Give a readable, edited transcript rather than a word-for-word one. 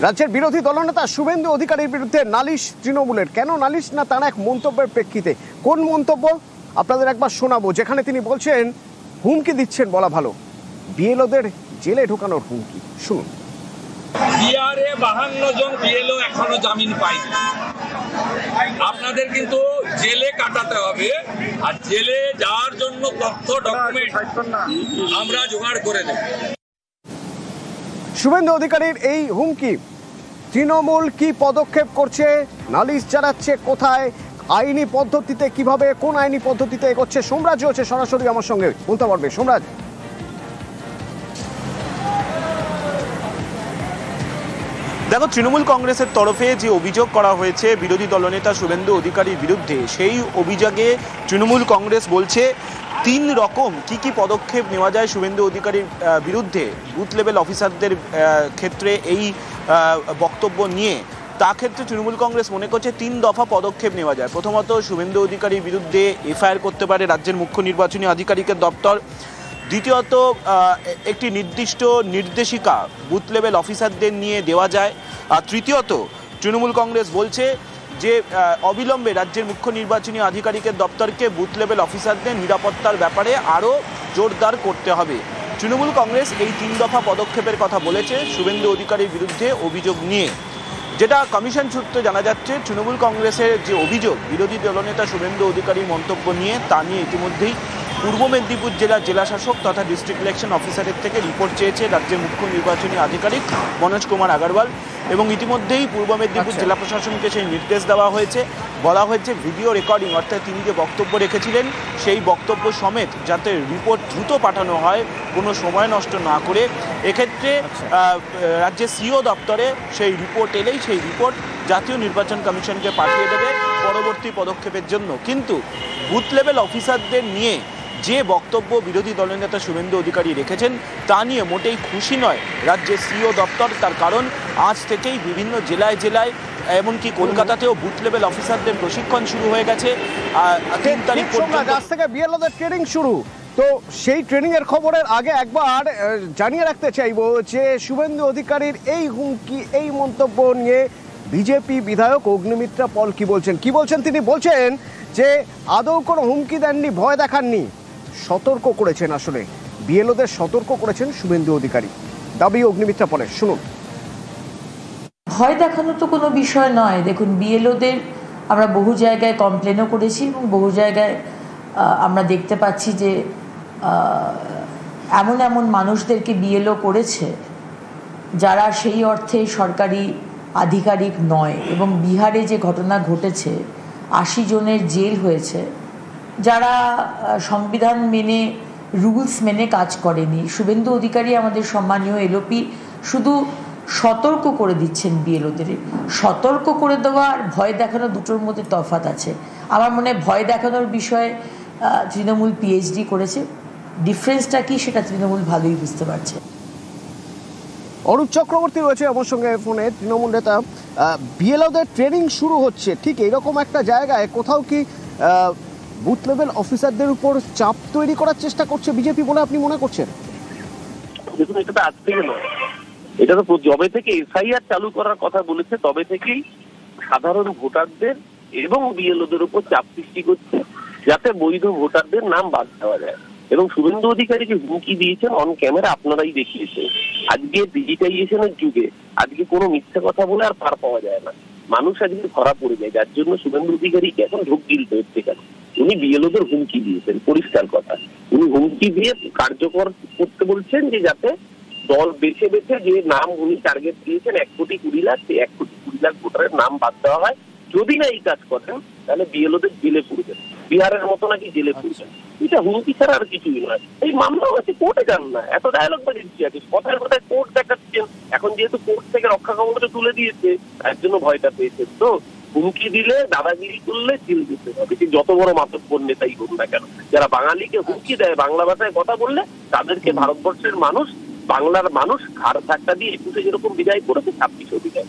রাজ্যের বিরোধী দলনেতা শুভেন্দু অধিকারীর বিরুদ্ধে নালিশ তৃণমূলের। কেন নালিশ? না তার এক মন্তব্যের প্রেক্ষিতে। কোন মন্তব্য আপনাদের একবার শোনাবো, যেখানে তিনি বলছেন হুমকি দিচ্ছেন বলা ভালো, বিএলওদের জেলে ঢোকানোর হুমকি। শুনুন। বিহারে 52 জন বিএলও এখনো জামিন পায়নি। আপনাদের কিন্তু জেলে কাটাতে হবে, আর জেলে যাওয়ার জন্য তথ্য ডকুমেন্ট আমরা জোগাড় করে দেব। শুভেন্দু অধিকারীর এই হুমকি, তৃণমূল কি পদক্ষেপ করছে, নালিশ জানাচ্ছে কোথায়, আইনি পদ্ধতিতে কিভাবে, কোন আইনি পদ্ধতিতে এগোচ্ছে? সোমরাজ হচ্ছে সরাসরি আমার সঙ্গে বলতে পারবে। সোমরাজ, দেখো, তৃণমূল কংগ্রেসের তরফে যে অভিযোগ করা হয়েছে বিরোধী দলনেতা শুভেন্দু অধিকারীর বিরুদ্ধে, সেই অভিযোগে তৃণমূল কংগ্রেস বলছে 3 রকম কি পদক্ষেপ নেওয়া যায় শুভেন্দু অধিকারীর বিরুদ্ধে বুথ লেভেল অফিসারদের ক্ষেত্রে এই বক্তব্য নিয়ে। তা ক্ষেত্রে তৃণমূল কংগ্রেস মনে করছে 3 দফা পদক্ষেপ নেওয়া যায়। প্রথমত, শুভেন্দু অধিকারীর বিরুদ্ধে এফআইআর করতে পারে রাজ্যের মুখ্য নির্বাচনী আধিকারিকের দপ্তর। দ্বিতীয়ত, একটি নির্দিষ্ট নির্দেশিকা বুথ লেভেল অফিসারদের নিয়ে দেওয়া যায়। আর তৃতীয়ত, তৃণমূল কংগ্রেস বলছে যে অবিলম্বে রাজ্যের মুখ্য নির্বাচনী আধিকারিকের দপ্তরকে বুথ লেভেল অফিসারদের নিরাপত্তার ব্যাপারে আরও জোরদার করতে হবে। তৃণমূল কংগ্রেস এই 3 দফা পদক্ষেপের কথা বলেছে শুভেন্দু অধিকারীর বিরুদ্ধে অভিযোগ নিয়ে। যেটা কমিশন সূত্রে জানা যাচ্ছে, তৃণমূল কংগ্রেসের যে অভিযোগ বিরোধী দলনেতা শুভেন্দু অধিকারীর মন্তব্য নিয়ে, তা নিয়ে ইতিমধ্যেই পূর্ব মেদিনীপুর জেলার জেলাশাসক তথা ডিস্ট্রিক্ট ইলেকশন অফিসারের থেকে রিপোর্ট চেয়েছে রাজ্যের মুখ্য নির্বাচনী আধিকারিক মনোজ কুমার আগরওয়াল, এবং ইতিমধ্যেই পূর্ব মেদিনীপুর জেলা প্রশাসনকে সেই নির্দেশ দেওয়া হয়েছে। বলা হয়েছে ভিডিও রেকর্ডিং, অর্থাৎ তিনি যে বক্তব্য রেখেছিলেন সেই বক্তব্য সমেত যাতে রিপোর্ট দ্রুত পাঠানো হয়, কোনো সময় নষ্ট না করে। এক্ষেত্রে রাজ্যের সিও দপ্তরে সেই রিপোর্ট এলেই সেই রিপোর্ট জাতীয় নির্বাচন কমিশনকে পাঠিয়ে দেবে পরবর্তী পদক্ষেপের জন্য। কিন্তু বুথ লেভেল অফিসারদের নিয়ে যে বক্তব্য বিরোধী দলনেতা শুভেন্দু অধিকারী রেখেছেন, তা নিয়ে মোটেই খুশি নয় রাজ্যের সিও দপ্তর। তার কারণ, আজ থেকেই বিভিন্ন জেলায় জেলায়, এমনকি কলকাতাতেও বুথ লেভেল অফিসারদের প্রশিক্ষণ শুরু হয়ে গেছে। 3 তারিখ পর্যন্ত আজ থেকে বিএলওদের ট্রেনিং শুরু। তো সেই ট্রেনিং এর খবরের আগে একবার জানিয়ে রাখতে চাইবো যে শুভেন্দু অধিকারীর এই হুমকি, এই মন্তব্য নিয়ে বিজেপি বিধায়ক অগ্নিমিত্রা পল কি বলছেন? তিনি বলছেন যে আদৌ কোনো হুমকি দেননি, ভয় দেখাননি, সতর্ক করেছেন। আসলে বিএলওদের সতর্ক করেছেন শুভেন্দু অধিকারী, দাবি অগ্নিমিত্রা পলের। শুনুন। ভয় দেখানো তো কোনো বিষয় নয়। দেখুন, বিএলওদের আমরা বহু জায়গায় কমপ্লেনও করেছি এবং বহু জায়গায় আমরা দেখতে পাচ্ছি যে এমন মানুষদেরকে বিএলও করেছে যারা সেই অর্থে সরকারি আধিকারিক নয়। এবং বিহারে যে ঘটনা ঘটেছে, 80 জনের জেল হয়েছে যারা সংবিধান মেনে, রুলস মেনে কাজ করেনি। শুভেন্দু অধিকারী আমাদের সম্মানীয় এলওপি শুধু সতর্ক করে দিচ্ছেন বিএলওদের। সতর্ক করে দেওয়া আর ভয় দেখানো দুটোর মধ্যে তফাৎ আছে। আমার মনে হয় ভয় দেখানোর বিষয়ে তৃণমূল পিএইচডি করেছে, ডিফারেন্সটা কি সেটা তৃণমূল ভালোই বুঝতে পারছে। অরূপ চক্রবর্তী রয়েছে আমার সঙ্গে ফোনে, তৃণমূল নেতা। বিএলওদের ট্রেনিং শুরু হচ্ছে, ঠিক এরকম একটা জায়গায় কোথাও কি বুথ লেভেল অফিসারদের উপর চাপ তৈরি করার চেষ্টা করছে বিজেপি বলে আপনি মনে করছেন? দেখুন, এটা তো আজ থেকে নয়, এটা তো যবে থেকে এসআইআর চালু করার কথা বলেছে তবে থেকেই সাধারণ ভোটারদের এবং বিএলওদের উপর চাপ সৃষ্টি করছে যাতে বৈধ ভোটারদের নাম বাদ দেওয়া যায়। এবং শুভেন্দু অধিকারীকে হুমকি দিয়েছেন অন ক্যামেরা, আপনারাই দেখিয়েছেন। আজকে ডিজিটাইজেশনের যুগে আজকে কোনো মিথ্যা কথা বলে আর পার পাওয়া যায় না, মানুষ আজকে ধরা পড়ে যায়। যার জন্য শুভেন্দু অধিকারীকে এখন ঢোক গিলতে হচ্ছে। কেন? উনি বিএলওদের হুমকি দিয়েছেন, পরিষ্কার কথা। উনি হুমকি দিয়ে কার্যকর করতে বলছেন যে যাতে দল বেছে বেছে যে নাম উনি টার্গেট দিয়েছেন 1,20,00,000, সেই 1,20,00,000 ভোটারের নাম বাদ দেওয়া হয়। যদি না এই কাজ করেন তাহলে বিএলওদের জেলে পুরবেন, বিহারের মতো নাকি জেলে পুরবেন। এটা হুমকি ছাড়া আর কিছুই নয়। এই মামলা হচ্ছে, কোর্টে যান না, এত ডায়লগ বাজিয়েছি আছে, কথায় কথায় কোর্ট দেখাচ্ছেন। এখন যেহেতু কোর্ট থেকে রক্ষা কবচ তুলে দিয়েছে, তার জন্য ভয়টা পেয়েছেন। তো হুমকি দিলে, দাদাগিরি করলে জেল দিতে হবে, যত বড় মাতব্বর নেতাই হোক না কেন। যারা বাঙালিকে হুমকি দেয়, বাংলা ভাষায় কথা বললে, তাদেরকে ভারতবর্ষের মানুষ, বাংলার মানুষ ঘাড় ধাক্কা দিয়ে 21 যেরকম বিদায় করেছে, 26 বিদায়।